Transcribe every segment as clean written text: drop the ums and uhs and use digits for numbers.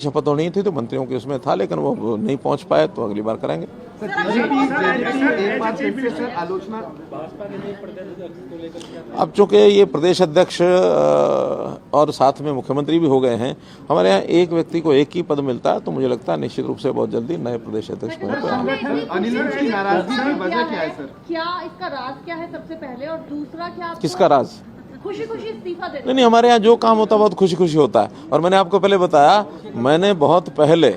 शपथ होनी थी तो मंत्रियों के उसमें था, लेकिन वो नहीं पहुंच पाए तो अगली बार करेंगे। अब चूंकि ये प्रदेश अध्यक्ष और साथ में मुख्यमंत्री भी हो गए हैं, हमारे यहाँ एक व्यक्ति को एक ही पद मिलता है, तो मुझे लगता है निश्चित रूप से बहुत जल्दी नए प्रदेश अध्यक्ष होने पर क्या इसका राज क्या है सबसे पहले, और दूसरा क्या किसका राज? खुशी खुशी इस्तीफा दे? नहीं, हमारे यहाँ जो काम होता है बहुत खुशी खुशी होता है। और मैंने आपको पहले बताया, मैंने बहुत पहले,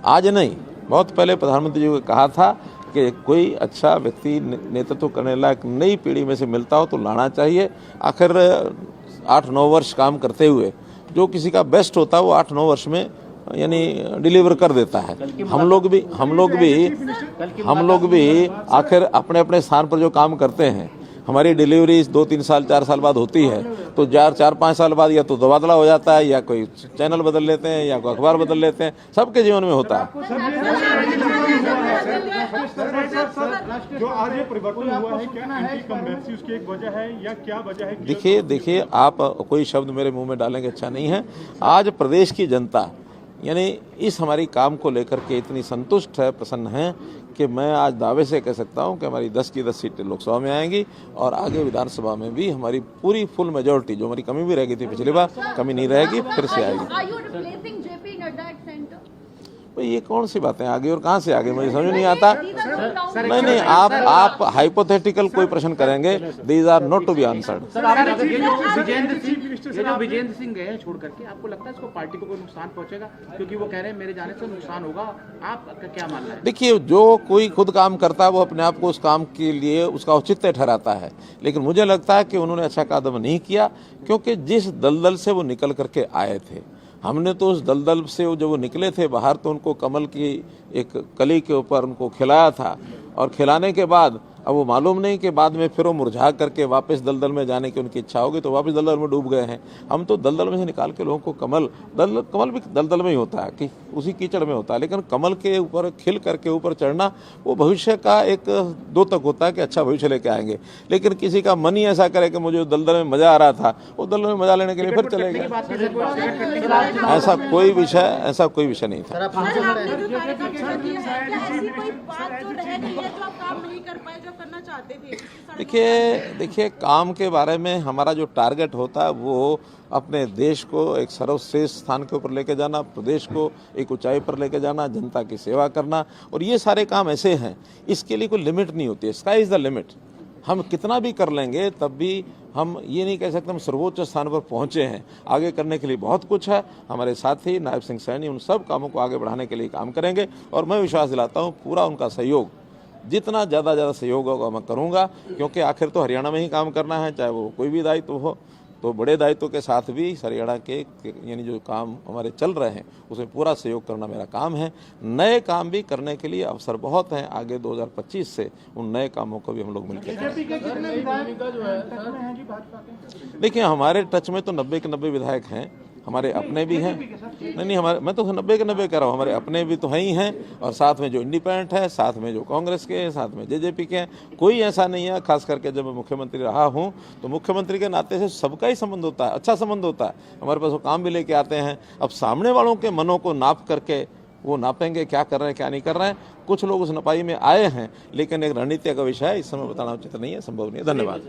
आज नहीं, बहुत पहले प्रधानमंत्री जी को कहा था कि कोई अच्छा व्यक्ति नेतृत्व करने लायक नई पीढ़ी में से मिलता हो तो लाना चाहिए। आखिर 8-9 वर्ष काम करते हुए जो किसी का बेस्ट होता है वो 8-9 वर्ष में यानी डिलीवर कर देता है। हम लोग भी आखिर अपने अपने स्थान पर जो काम करते हैं, हमारी डिलीवरी 2-3 साल 4 साल बाद होती है, तो 4-5 साल बाद या तो तबादला हो जाता है, या कोई चैनल बदल लेते हैं, या कोई अखबार बदल लेते हैं। सबके जीवन में होता है। जो आज ये परिवर्तन हुआ है, क्या एंटी इनकम्बेंसी उसकी एक वजह है या क्या वजह है? देखिए, आप कोई शब्द मेरे मुंह में डालेंगे अच्छा नहीं है। आज प्रदेश की जनता यानी इस हमारी काम को लेकर के इतनी संतुष्ट है, प्रसन्न है कि मैं आज दावे से कह सकता हूं कि हमारी 10 की 10 सीटें लोकसभा में आएंगी और आगे विधानसभा में भी हमारी पूरी फुल मेजोरिटी, जो हमारी कमी भी रह गई थी पिछली बार, कमी नहीं रहेगी, फिर से आएगी। ये कौन सी बातें आगे और कहां से आगे, मुझे समझ नहीं आता। नहीं, आप हाइपोथेटिकल कोई प्रश्न करेंगे, these are not to be answered. Vijender Singh गए छोड़ करके, आपको लगता है इसको पार्टी को कोई नुकसान पहुंचेगा? क्योंकि वो कह रहे हैं मेरे जाने से नुकसान होगा, आपका क्या मानना है? देखिए, जो कोई खुद काम करता है वो अपने आप को उस काम के लिए उसका औचित्य ठहराता है, लेकिन मुझे लगता है कि उन्होंने अच्छा कदम नहीं किया, क्योंकि जिस दलदल से वो निकल करके आए थे, हमने तो उस दलदल से जब वो निकले थे बाहर तो उनको कमल की एक कली के ऊपर उनको खिलाया था, और खिलाने के बाद अब वो मालूम नहीं कि बाद में फिर वो मुरझा करके वापस दलदल में जाने की उनकी इच्छा होगी तो वापस दलदल में डूब गए हैं। हम तो दलदल में से निकाल के लोगों को कमल भी दलदल में ही होता है, कि उसी कीचड़ में होता है, लेकिन कमल के ऊपर खिल करके ऊपर चढ़ना वो भविष्य का एक द्योतक होता है कि अच्छा भविष्य लेके आएंगे। लेकिन किसी का मन ही ऐसा करे कि मुझे दलदल में मजा आ रहा था, वो दलदल में मजा लेने के लिए फिर चले गए। ऐसा कोई विषय नहीं था। देखिए, काम के बारे में हमारा जो टारगेट होता है वो अपने देश को एक सर्वश्रेष्ठ स्थान के ऊपर लेके जाना, प्रदेश को एक ऊंचाई पर लेके जाना, जनता की सेवा करना, और ये सारे काम ऐसे हैं, इसके लिए कोई लिमिट नहीं होती है। Sky is the limit. हम कितना भी कर लेंगे तब भी हम ये नहीं कह सकते हम सर्वोच्च स्थान पर पहुंचे हैं। आगे करने के लिए बहुत कुछ है। हमारे साथी नायब सिंह सैनी उन सब कामों को आगे बढ़ाने के लिए काम करेंगे, और मैं विश्वास दिलाता हूँ पूरा उनका सहयोग, जितना ज़्यादा सहयोग होगा मैं करूँगा, क्योंकि आखिर तो हरियाणा में ही काम करना है, चाहे वो कोई भी दायित्व हो। तो बड़े दायित्व के साथ भी हरियाणा के यानी जो काम हमारे चल रहे हैं उसमें पूरा सहयोग करना मेरा काम है। नए काम भी करने के लिए अवसर बहुत हैं। आगे 2025 से उन नए कामों को भी हम लोग मिलकर देखिए, हमारे टच में तो 90 के 90 विधायक हैं, हमारे अपने भी हैं। नहीं, हमारे, मैं तो 90 के 90 कह रहा हूँ, हमारे अपने भी तो हैं ही हैं, और साथ में जो इंडिपेंडेंट है, साथ में जो कांग्रेस के हैं, साथ में जेजेपी के हैं। कोई ऐसा नहीं है, खास करके जब मैं मुख्यमंत्री रहा हूँ तो मुख्यमंत्री के नाते से सबका ही संबंध होता है, अच्छा संबंध होता है। हमारे पास वो काम भी लेके आते हैं। अब सामने वालों के मनों को नाप करके वो नापेंगे क्या कर रहे हैं क्या नहीं कर रहे हैं। कुछ लोग उस नपाई में आए हैं, लेकिन एक रणनीति का विषय है, इस समय बताना उचित नहीं है, संभव नहीं है। धन्यवाद।